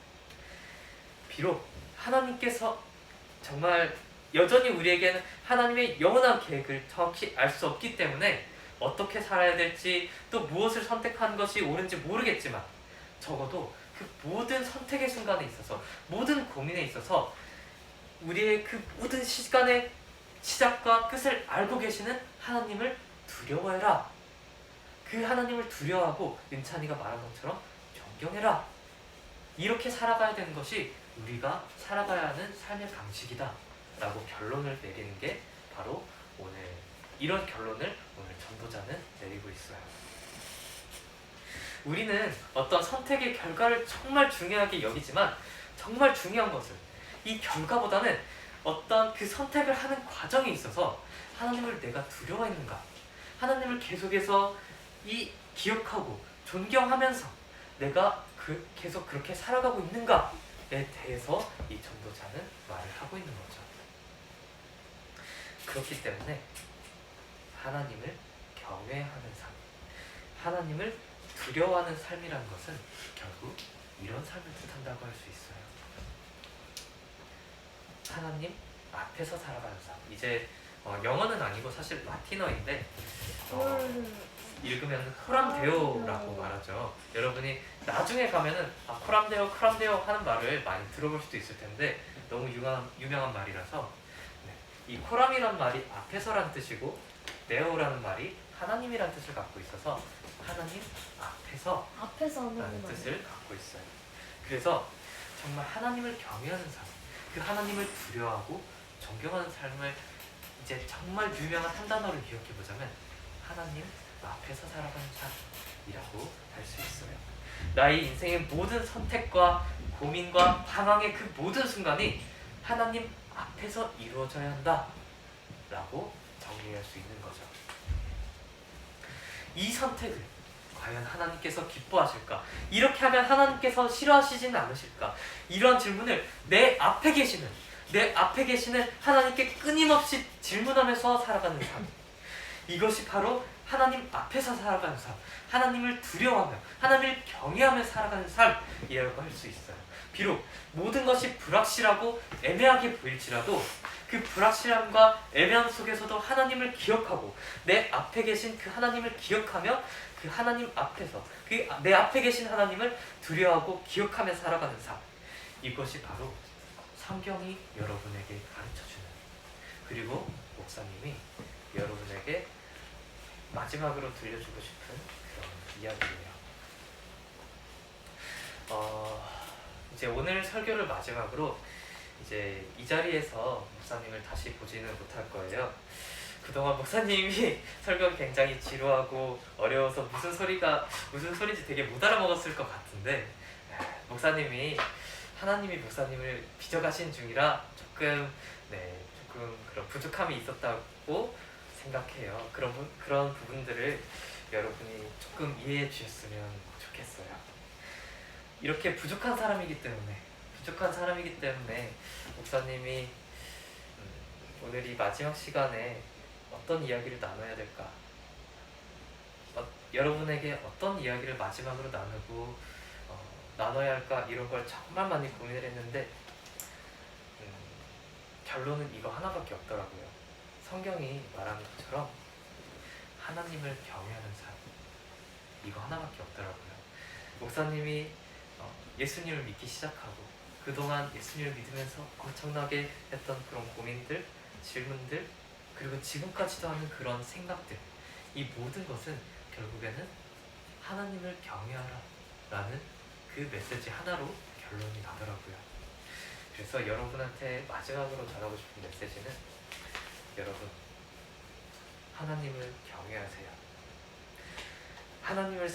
비록 하나님께서 정말 여전히 우리에게는 하나님의 영원한 계획을 정확히 알 수 없기 때문에 어떻게 살아야 될지 또 무엇을 선택하는 것이 옳은지 모르겠지만 적어도 그 모든 선택의 순간에 있어서 모든 고민에 있어서 우리의 그 모든 시간의 시작과 끝을 알고 계시는 하나님을 두려워해라. 그 하나님을 두려워하고 은찬이가 말한 것처럼 존경해라. 이렇게 살아가야 되는 것이 우리가 살아가야 하는 삶의 방식이다 라고 결론을 내리는 게 바로 오늘 이런 결론을 오늘 전도자는 내리고 있어요. 우리는 어떤 선택의 결과를 정말 중요하게 여기지만 정말 중요한 것은 이 결과보다는 어떤 그 선택을 하는 과정에 있어서 하나님을 내가 두려워했는가, 하나님을 계속해서 기억하고 존경하면서 내가 계속 그렇게 살아가고 있는가에 대해서 이 전도자는 말을 하고 있는 거죠. 그렇기 때문에 하나님을 경외하는 삶, 하나님을 두려워하는 삶이라는 것은 결국 이런 삶을 뜻한다고 할 수 있어요. 하나님 앞에서 살아가는 삶. 이제 영어는 아니고 사실 라틴어인데 읽으면 코람데오라고 말하죠. 여러분이 나중에 가면은 코람데오 하는 말을 많이 들어볼 수도 있을 텐데 너무 유명한 말이라서 이 코람이란 말이 앞에서란 뜻이고 데오라는 말이 하나님이란 뜻을 갖고 있어서 하나님 앞에서 앞에서 라는 뜻을 갖고 있어요. 그래서 정말 하나님을 경외하는 삶, 그 하나님을 두려워하고 존경하는 삶을 이제 정말 유명한 한 단어를 기억해보자면 하나님 앞에서 살아가는 삶이라고 할 수 있어요. 나의 인생의 모든 선택과 고민과 방황의 그 모든 순간이 하나님 앞에서 이루어져야 한다 라고 정리할 수 있는 거죠. 이 선택을 과연 하나님께서 기뻐하실까? 이렇게 하면 하나님께서 싫어하시지는 않으실까? 이런 질문을 내 앞에 계시는 하나님께 끊임없이 질문하면서 살아가는 삶, 이것이 바로 하나님 앞에서 살아가는 삶, 하나님을 두려워하며 하나님을 경외하며 살아가는 삶이라고 할 수 있어요. 비록 모든 것이 불확실하고 애매하게 보일지라도 그 불확실함과 애매함 속에서도 하나님을 기억하고 내 앞에 계신 그 하나님을 기억하며 그 하나님 앞에서 내 앞에 계신 하나님을 두려워하고 기억하며 살아가는 삶, 이것이 바로 성경이 여러분에게 가르쳐주는, 그리고 목사님이 여러분에게 마지막으로 들려주고 싶은 그런 이야기예요. 이제 오늘 설교를 마지막으로 이제 이 자리에서 목사님을 다시 보지는 못할 거예요. 그동안 목사님이 설교가 굉장히 지루하고 어려워서 무슨 소리인지 되게 못 알아먹었을 것 같은데, 목사님이 하나님이 목사님을 빚어가신 중이라 조금 그런 부족함이 있었다고 생각해요. 그런 부분들을 여러분이 조금 이해해 주셨으면 좋겠어요. 이렇게 부족한 사람이기 때문에 목사님이 오늘 이 마지막 시간에 어떤 이야기를 나눠야 될까? 여러분에게 어떤 이야기를 마지막으로 나눠야 할까? 이런 걸 정말 많이 고민을 했는데 결론은 이거 하나밖에 없더라고요. 성경이 말하는 것처럼 하나님을 경외하는 삶, 이거 하나밖에 없더라고요. 목사님이 예수님을 믿기 시작하고 그동안 예수님을 믿으면서 엄청나게 했던 그런 고민들, 질문들, 그리고 지금까지도 하는 그런 생각들, 이 모든 것은 결국에는 하나님을 경외하라 라는 그 메시지 하나로 결론이 나더라고요. 그래서 여러분한테 마지막으로 전하고 싶은 메시지는, 여러분, 하나님을 경외하세요. 하나님을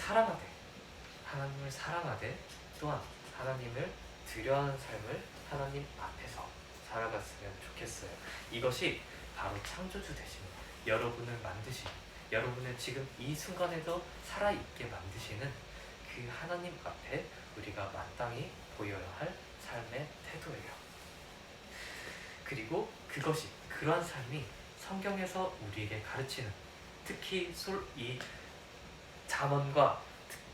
사랑하되 또한 하나님을 두려워하는 삶을 하나님 앞에서 살아갔으면 좋겠어요. 이것이 바로 창조주 되신 여러분을 만드신, 여러분을 지금 이 순간에도 살아있게 만드시는 그 하나님 앞에 우리가 마땅히 보여야 할 삶의 태도예요. 그리고 그러한 삶이 성경에서 우리에게 가르치는, 특히 이 잠언과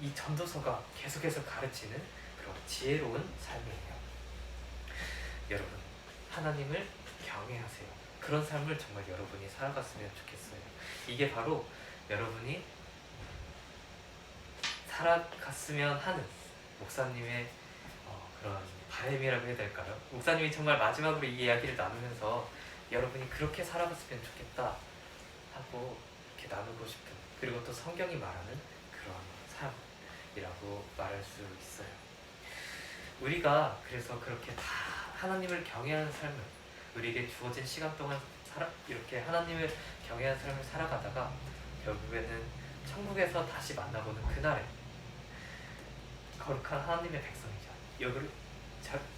이 전도서가 계속해서 가르치는 그런 지혜로운 삶이에요. 여러분, 하나님을 경외하세요. 그런 삶을 정말 여러분이 살아갔으면 좋겠어요. 이게 바로 여러분이 살아갔으면 하는 목사님의 그런 바람이라고 해야 될까요? 목사님이 정말 마지막으로 이 이야기를 나누면서 여러분이 그렇게 살아갔으면 좋겠다 하고 이렇게 나누고 싶은, 그리고 또 성경이 말하는 그런 삶이라고 말할 수 있어요. 우리가 그래서 그렇게 다 하나님을 경외하는 삶을, 우리에게 주어진 시간 동안 이렇게 하나님을 경외하는 삶을 살아가다가 결국에는 천국에서 다시 만나보는 그날에 거룩한 하나님의 백성이자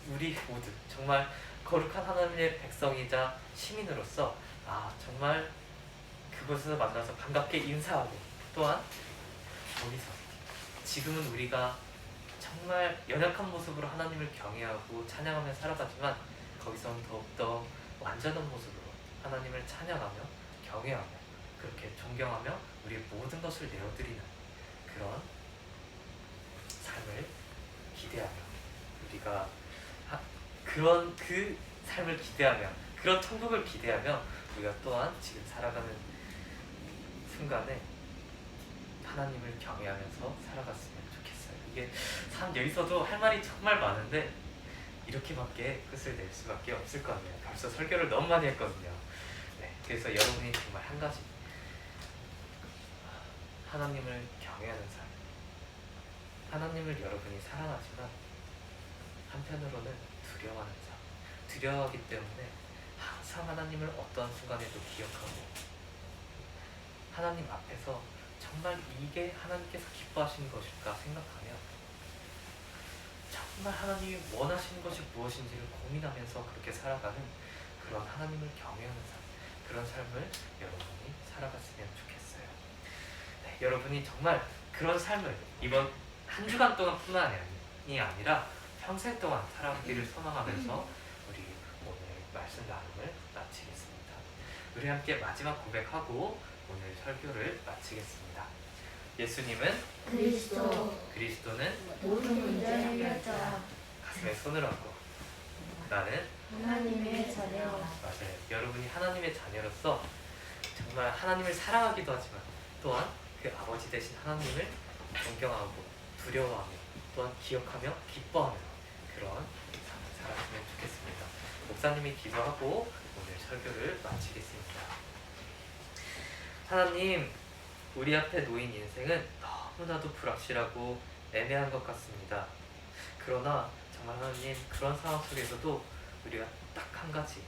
우리 모두 정말 거룩한 하나님의 백성이자 시민으로서 정말 그곳에서 만나서 반갑게 인사하고, 또한 거기서 지금은 우리가 정말 연약한 모습으로 하나님을 경외하고 찬양하며 살아가지만 거기서는 더욱더 완전한 모습으로 하나님을 찬양하며 경외하며 그렇게 존경하며 우리의 모든 것을 내어드리는 그런 삶을 기대하며, 우리가 그런 그 삶을 기대하며, 그런 천국을 기대하며 우리가 또한 지금 살아가는 순간에 하나님을 경외하면서 살아갔으면 좋겠어요. 이게 참 여기서도 할 말이 정말 많은데 이렇게밖에 끝을 낼 수밖에 없을 것 같네요. 벌써 설교를 너무 많이 했거든요. 그래서 여러분이 정말 한 가지, 하나님을 경외하는 삶, 하나님을 여러분이 사랑하지만 한편으로는 두려워하는 삶, 두려워하기 때문에 항상 하나님을 어떠한 순간에도 기억하고 하나님 앞에서 정말 이게 하나님께서 기뻐하시는 것일까 생각하며 정말 하나님이 원하시는 것이 무엇인지를 고민하면서 그렇게 살아가는 그런 하나님을 경외하는 삶, 그런 삶을 여러분이 살아갔으면 좋겠어요. 여러분이 정말 그런 삶을 이번 한 주간 동안뿐만이 아니라 평생 동안 살아가기를 소망하면서 우리 오늘 말씀 나눔을 마치겠습니다. 우리 함께 마지막 고백하고 오늘 설교를 마치겠습니다. 예수님은 그리스도는 모든 문제 해결자야. 가슴에 손을 얹고 나는 하나님의 자녀. 맞아요. 여러분이 하나님의 자녀로서 정말 하나님을 사랑하기도 하지만 또한 그 아버지 되신 하나님을 존경하고 두려워하며 또한 기억하며 기뻐하며 그런 삶을 살았으면 좋겠습니다. 목사님이 기도하고 오늘 설교를 마치겠습니다. 하나님, 우리 앞에 놓인 인생은 너무나도 불확실하고 애매한 것 같습니다. 그러나 정말 하나님, 그런 상황 속에서도 우리가 딱 한 가지,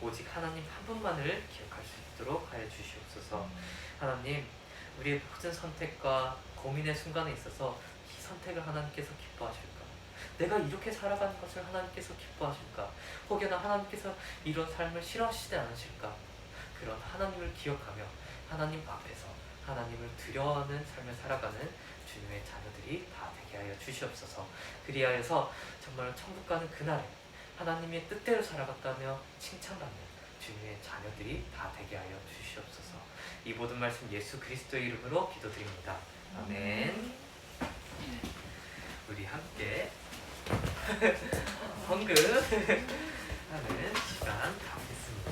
오직 하나님 한 분만을 기억할 수 있도록 하여 주시옵소서. 하나님, 우리의 모든 선택과 고민의 순간에 있어서 이 선택을 하나님께서 기뻐하실까? 내가 이렇게 살아가는 것을 하나님께서 기뻐하실까? 혹여나 하나님께서 이런 삶을 싫어하시지 않으실까? 그런 하나님을 기억하며 하나님 앞에서 하나님을 두려워하는 삶을 살아가는 주님의 자녀들이 다 되게 하여 주시옵소서. 그리하여서 정말 천국 가는 그날에 하나님의 뜻대로 살아갔다며 칭찬받는 주님의 자녀들이 다 되게 하여 주시옵소서. 이 모든 말씀 예수 그리스도의 이름으로 기도드립니다. 아멘. 우리 함께 헌금하는 시간 가보겠습니다.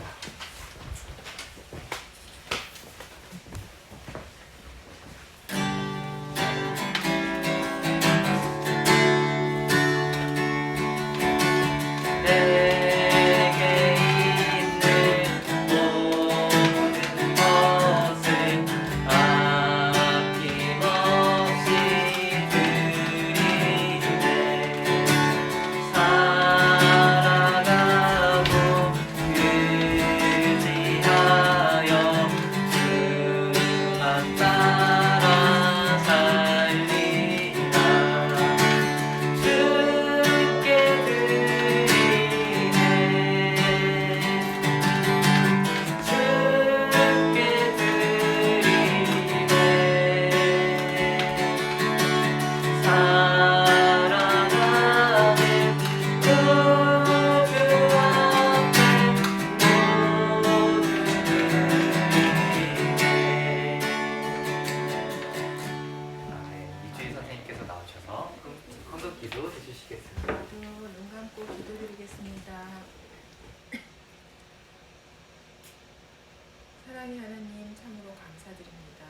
사랑의 하나님, 참으로 감사드립니다.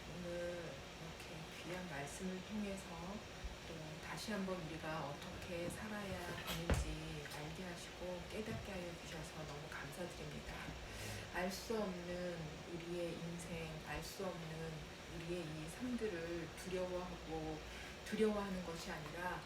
오늘 이렇게 귀한 말씀을 통해서 또 다시 한번 우리가 어떻게 살아야 하는지 알게 하시고 깨닫게 하여 주셔서 너무 감사드립니다. 알 수 없는 우리의 인생, 알 수 없는 우리의 이 삶들을 두려워하는 것이 아니라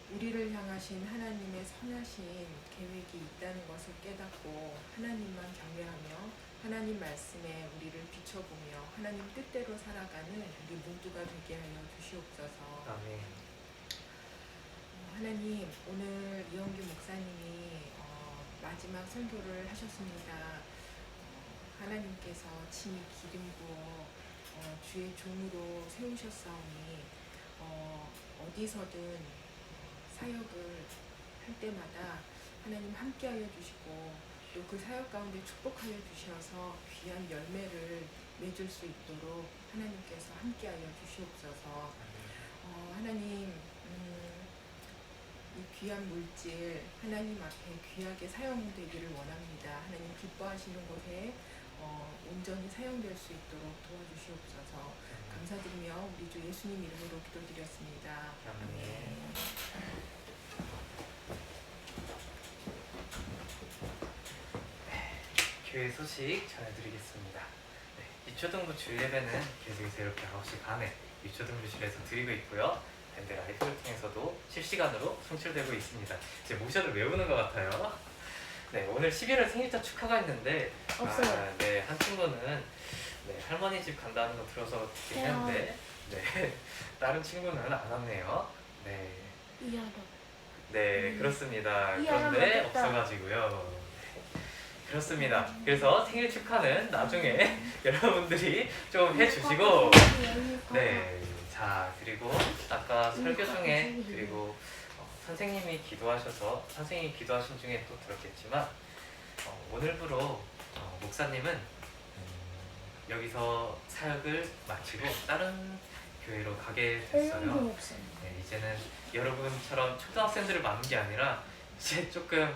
우리를 향하신 하나님의 선하신 계획이 있다는 것을 깨닫고 하나님만 경외하며 하나님 말씀에 우리를 비춰보며 하나님 뜻대로 살아가는 우리 모두가 되게 하여 주시옵소서. 아멘. 하나님, 오늘 이영규 목사님이 마지막 설교를 하셨습니다. 하나님께서 친히 기름 부어 주의 종으로 세우셨사오니 어디서든 사역을 할 때마다 하나님 함께하여 주시고 또 그 사역 가운데 축복하여 주셔서 귀한 열매를 맺을 수 있도록 하나님께서 함께하여 주시옵소서. 하나님, 이 귀한 물질 하나님 앞에 귀하게 사용되기를 원합니다. 하나님 기뻐하시는 곳에 온전히 사용될 수 있도록 도와주시옵소서. 감사드리며 우리 주 예수님 이름으로 기도드렸습니다. 아멘. 교회 소식 전해드리겠습니다. 유초등부 주일예배는 계속해서 이렇게 9시 반에 유초등부실에서 드리고 있고요. 밴드 라이브를 통해서도 실시간으로 송출되고 있습니다. 제 모션을 외우는 것 같아요. 네, 오늘 11월 생일자 축하가 있는데 없어요. 네, 한 친구는 할머니 집 간다는 거 들어서 듣긴 했는데 다른 친구는 안 왔네요. 이하로. 네, 그렇습니다. 이해하면 그런데 좋겠다. 없어가지고요. 그렇습니다. 그래서 생일 축하는 나중에 여러분들이 좀 해주시고, 네, 자, 그리고 아까 설교 중에 그리고 선생님이 기도하셔서 선생님이 기도하신 중에 또 들었겠지만 오늘부로 목사님은 여기서 사역을 마치고 다른 교회로 가게 됐어요. 네, 이제는 여러분처럼 초등학생들을 맡는 게 아니라 이제 조금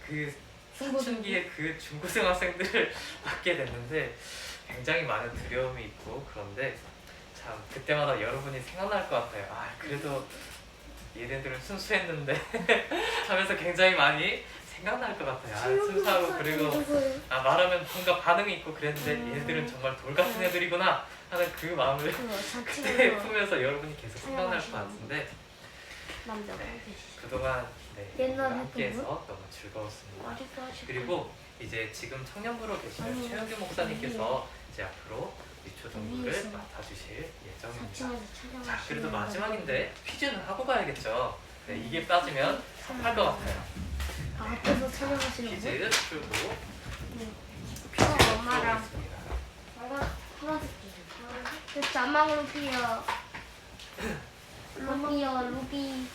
그 사춘기의 그 중고등 학생들을 맡게 됐는데 굉장히 많은 두려움이 있고 그런데 참 그때마다 여러분이 생각날 것 같아요. 아, 그래도 얘네들은 순수했는데 하면서 굉장히 많이 생각날 것 같아요. 아, 순수하고 그리고 아 말하면 뭔가 반응이 있고 그랬는데 얘들은 정말 돌 같은 애들이구나 하는 그 마음을 그때 품면서 여러분이 계속 생각날 것 같은데 남자가 그동안 네, 옛날에 함께해서 했던 너무 즐거웠습니다. 아직도 하실 그리고 이제 지금 청년부로 계시는 최영규 목사님께서 이제 앞으로 유초등부를 위에서 맡아주실 예정입니다. 4층에서 자, 촬영하시는 그래도 마지막인데 퀴즈는 하고 가야겠죠. 네, 이게 빠지면 섭할 것 같아요. 앞에서 촬영하시는 분? 퀴즈 풀고 네. 퀴즈 엄마랑. 풀어보겠습니다. 파란색 주세요. 자망 루비요. 루비요 루비.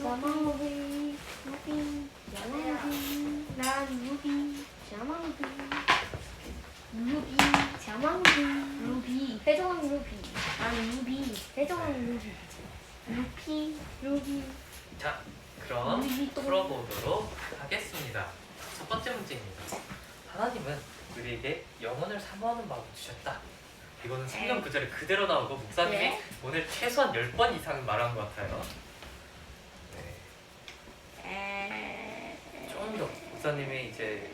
자망 루비. 루비. 자망 루비. 난 루비. 자망 루비. 루비. 자망 루비. 루비. 회전 루비. 난 루비. 회전 루비. 루피. 루비. 자, 그럼 루비 또. 풀어보도록 하겠습니다. 첫 번째 문제입니다. 하나님은 우리에게 영혼을 사모하는 마음을 주셨다. 이거는 성경 구절에 그대로 나오고 목사님이 네. 오늘 최소한 10번 이상 말한 것 같아요. 좀 더 목사님이 이제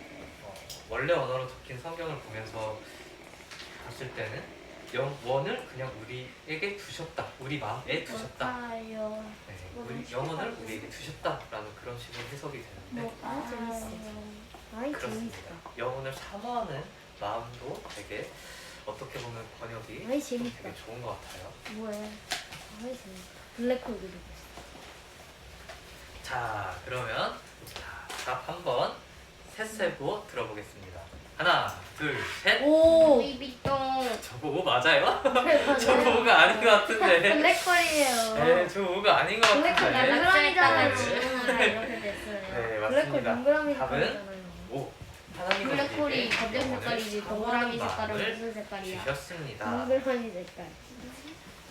원래 언어로 적힌 성경을 보면서 봤을 때는 영원을 그냥 우리에게 두셨다. 우리 마음에 두셨다. 네, 우리 영혼을 우리에게 두셨다라는 그런 식으로 해석이 되는데 아이 그렇습니다. 영혼을 사모하는 마음도 되게 어떻게 보면 번역이 아이, 좀 재밌다. 되게 좋은 것 같아요. 뭐야? 아이 재밌다. 블랙홀 그리고 있어. 자, 그러면 답 한번 셋세고 들어보겠습니다. 하나, 둘, 셋. 오. 비비똥. 저거 오 맞아요? 저거 오가 아닌 것 같은데. 블랙홀이에요. 네, 저 오가 아닌 것 블랙홀 같은데. 동그라미잖아요. 네. 이렇게 됐어요. 네, 블랙홀 맞습니다. 동그라미 답은 색깔이잖아요. 오. 하나님은 블랙홀이 우리에게 검정 영혼을 색깔이지 사모하는 동그라미 마음을 색깔은 무슨 색깔이야? 주셨습니다. 동그라미 색깔.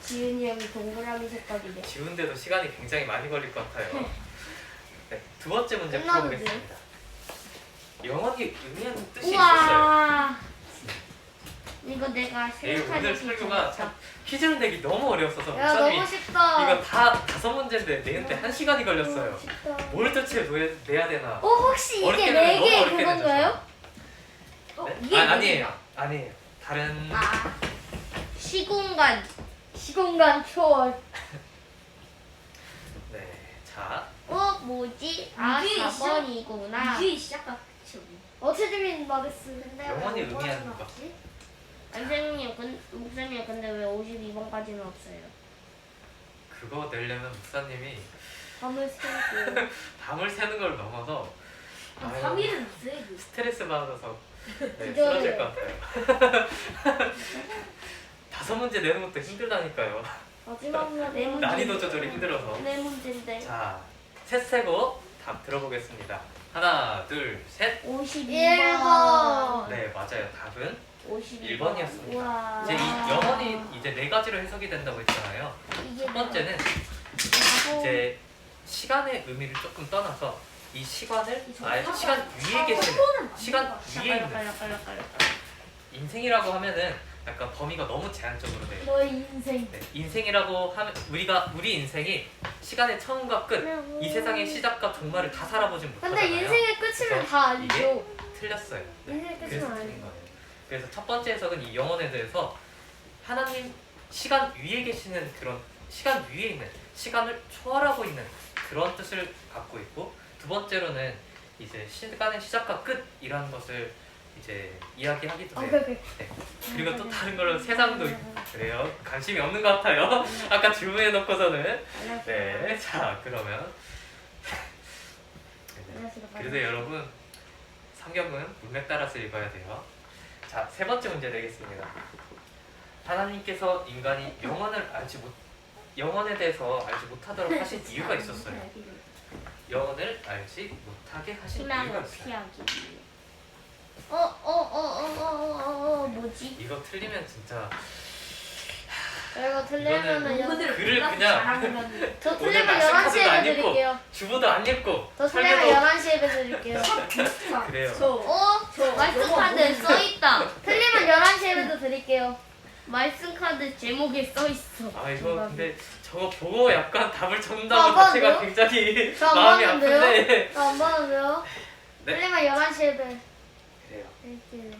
지은이 형이 동그라미 색깔이래. 지운데도 시간이 굉장히 많이 걸릴 것 같아요. 네, 두 번째 문제 끝나는데? 풀어보겠습니다. 영원히 의미하는 뜻이 있었어요. 우와. 이거 내가 네, 생각하기 오늘 설교가 참 퀴즈를 내기 너무 어려웠어서 야 목사님이 너무 쉽다. 이거 다 5문제인데 내는데 1시간이 걸렸어요. 너무 쉽다. 뭘 도대체 내야 되나? 혹시 어렵게 이게 내면 4개 너무 어렵게 그건가요? 네? 이게 아니에요. 아니에요. 다른 아 시공간 초월. 네. 자, 뭐지? 아 이게 4번이구나. 이게 시작같이 어체드민 마르스. 근데 영원히 왜 의미하는 5번은 것. 없지? 목사님 근데 왜 52번까지는 없어요? 그거 내려면 목사님이 밤을 새고. 밤을 새는 걸 넘어서 아유, 3일은 있어요. 스트레스 받아서 네, 기절해요. 쓰러질 것 같아요. 5문제 내는 것도 힘들다니까요. 마지막 네 문제. 난이도 조절이 힘들어서. 네 문제인데. 자, 셋 세고 답 들어보겠습니다. 하나, 둘, 셋. 51번. 네, 맞아요. 답은 51번. 1번이었습니다. 우와. 이제 이 영혼이 이제 4가지로 해석이 된다고 했잖아요. 이게 첫 번째는 이제 시간의 의미를 조금 떠나서 이 시간을 아예 시간 위에 계시는 시간 위에 있는 빨리. 인생이라고 하면은 약간 범위가 너무 제한적으로 돼요. 너의 인생. 네, 인생이라고 하면 우리 인생이 시간의 처음과 끝, 이 세상의 시작과 종말을 다 살아보진 못하잖아요. 근데 인생의 끝이면 그래서 다 아니죠. 틀렸어요. 네, 인생의 그래서 끝이면 틀린 아니죠. 거예요. 그래서 첫 번째 해석은 이 영혼에 대해서 하나님 시간 위에 계시는 그런 시간 위에 있는 시간을 초월하고 있는 그런 뜻을 갖고 있고, 두 번째로는 이제 시간의 시작과 끝이라는 것을 이제 이야기하기도 해요. 오케이. 네. 그리고 또 다른 걸로 세상도 그래요. 관심이 없는 것 같아요. 아까 질문해 놓고서는. 네, 자 그러면 네. 그래도 여러분 성경은 문맥 따라서 읽어야 돼요. 자, 세 번째 문제 내겠습니다. 하나님께서 인간이 영혼에 대해서 알지 못하도록 하신 이유가 있었어요. 영혼을 알지 못하게 하신 이유가 희망을 있어요. 피하기. 뭐지? 이거 틀리면 진짜 이거 틀리면은 친구들 글을 그냥 잘하면 저 오늘 틀리면 말씀 11시에 카드도 안 해드릴게요. 주보도 안 읽고 저 틀리면 설계도 11시에 해드릴게요. 그래요. 말씀 카드에 써있다. 틀리면 11시에 해드릴게요. 말씀 카드 제목에 써있어. 아 이거 근데 저거 보고 약간 답을 저 적는다고 안 자체가 봤는데요? 굉장히 저안 마음이 봤는데요? 아픈데 안 받아줘요? 네? 틀리면 11시에 돼. 그래요. 일주일에.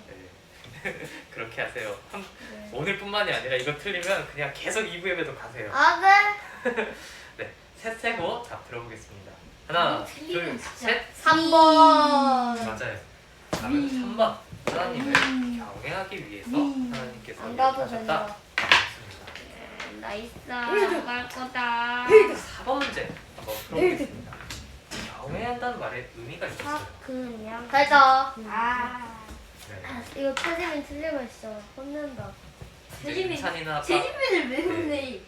네. 그렇게 하세요. 네. 오늘뿐만이 아니라 이거 틀리면 그냥 계속 2부 예배도 가세요. 아, 네. 네, 셋 세고 답 들어보겠습니다. 하나, 둘, 셋. 3번. 맞아요. 다음은 3번. 하나님을 경외하기 위해서 하나님께서 안 이렇게 가도 하셨다. 맞습니다. 나 있어. 갈 거다. 4번 문제 한번 풀어보겠습니다. 경외한다는 말에 의미가 있었어요. 그냥. 살짝. 네. 이거 태진이 틀리면 진짜 혼낸다. 이제 은찬이나 아까, 재진민을 왜 혼내?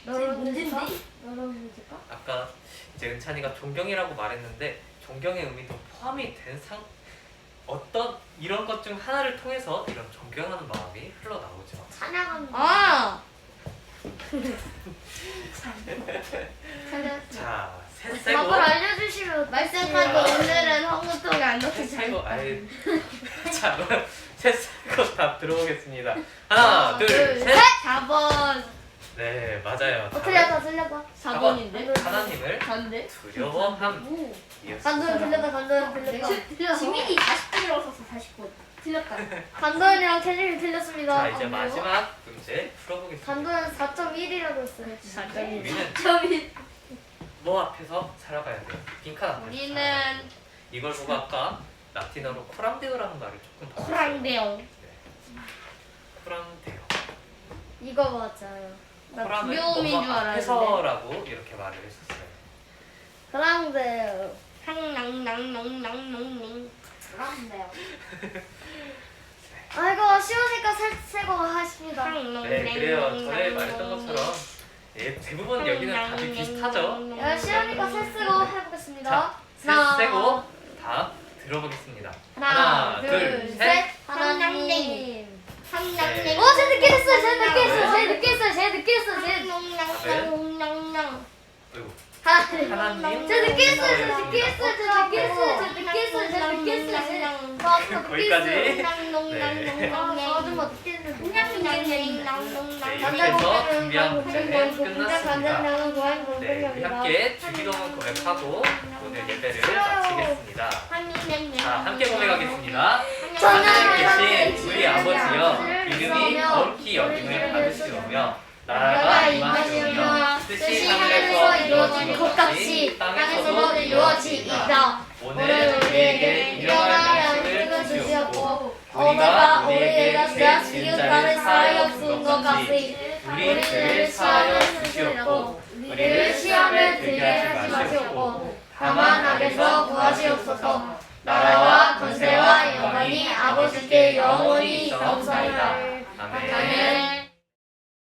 너랑 문제인데? 너랑 문제가? 아까 이제 은찬이가 존경이라고 말했는데 존경의 의미도 포함이 된 어떤 이런 것 중 하나를 통해서 이런 존경하는 마음이 흘러나오죠. 찬양한다. 아! 찾았어. 자, 셋 세고. 답을 알려주시면 말씀하고 오늘은 홍구통에 안 넣고 세고 아이 자 그럼 셋 세고 답 들어보겠습니다. 하나 둘 셋. 4번. 네 맞아요. 틀렸다 틀렸다. 4번인데 하나님을 반대? 두려워함. 간도는 틀렸다 간도는 틀렸다. 지민이 40분이라고 썼어 40분. 틀렸다. 간도현이랑 태진이 틀렸습니다. 자 이제 마지막 문제 풀어보겠습니다. 간도현 4.1이라고 했어요. 우리는 저기 뭐 앞에서 살아가야 돼요? 빈칸 앞에서. 우리는 살아가야 돼요. 이걸 보고 아까 라틴어로 코랑데오라는 말을 조금 봤어요. 코랑데오. 네. 코랑데오. 이거 맞아요. 나 코랑은 귀여움인 줄 뭐뭐 알았는데. 앞에서라고 이렇게 말을 했었어요. 코랑데오. 낭낭낭낭낭낭. 그런데요. 아이고 쉬우니까 새거 하십니다. 네 그래요. 전에 말했던 것처럼 예, 대부분 여기는 답이 비슷하죠. 야, 쉬우니까 새 쓰고 해보겠습니다. 자, 셋 세고 답 들어보겠습니다. 하나, 둘, 셋. 하나님. 네. 제 늦게 했어요. 제 늦게 했어요. 제 늦게 했어요. 제 늦게 했어요. 어이구. 하나님. 제 늦게 했어요. 제 늦게 했어요. 제 늦게 했어요. 제 늦게 했어요. 제 늦게 했어요. 거기까지. 네. 아줌마 늦게 했는데. 네, 이렇게 해서 준비한 문제는 끝났습니다. 네, 우리 함께 주기도문 고백하고 오늘 예배를 마치겠습니다. 자, 함께 고백하겠습니다. 하늘에 계신 우리 아버지여, 이름이 거룩히 여김을 받으시오며 나라가 임하시오며 뜻이 하늘에서 이루어진 것 같이 땅에서도 이루어지이다. 오늘 우리에게 일용할 양식을 주시옵고 우리가 우리에게 죄 지은 자를 사하여 준 것 같이 우리 죄를 사하여 주시옵고 우리를 시험에 들게 하지 마시옵고 다만 악에서 구하시옵소서. 나라와 권세와 영광이 아버지께 영원히 있사옵나이다. 아멘.